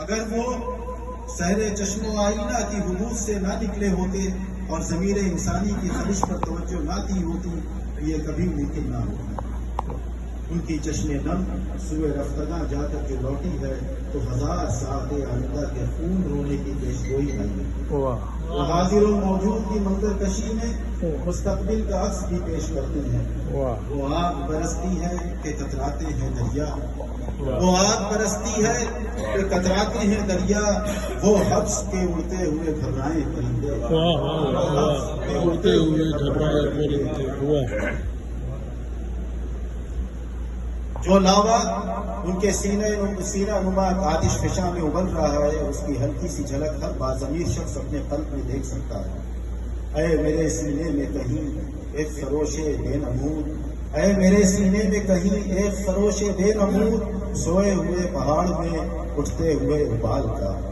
اگر وہ سحر چشم و آئینہ کی حدود سے نہ نکلے ہوتے اور ضمیر انسانی کی خواہش پر توجہ نہ دی ہوتی یہ کبھی ممکن نہ ہوتا۔ ان کی چشم نم سوئے رفتگاں جا کر جو لوٹی ہے تو 1000 سال آئندہ کے خون رونے کی پیشگوئی آئی ہے۔ وہ حاضر و موجود کی منظر کشی میں مستقبل کا عکس بھی پیش کرتے ہیں۔ وہ آگ برستی ہے کہ کتراتے ہیں دریا، وہ آگ برستی ہے کہ کتراتے ہیں دریا، وہ حبس کے اڑتے ہوئے گھبرائے پرندے، اڑتے ہوئے گھبرائے پرندے۔ جو لاوا ان کے سینہ نما آتش فشاں میں ابل رہا ہے، اس کی ہلکی سی جھلک ہر باضمیر شخص اپنے قلب میں دیکھ سکتا ہے۔ اے میرے سینے میں کہیں ایک خروش بے نمود، اے میرے سینے میں کہیں ایک خروش بے نمود، سوئے ہوئے پہاڑ میں اٹھتے ہوئے ابال کا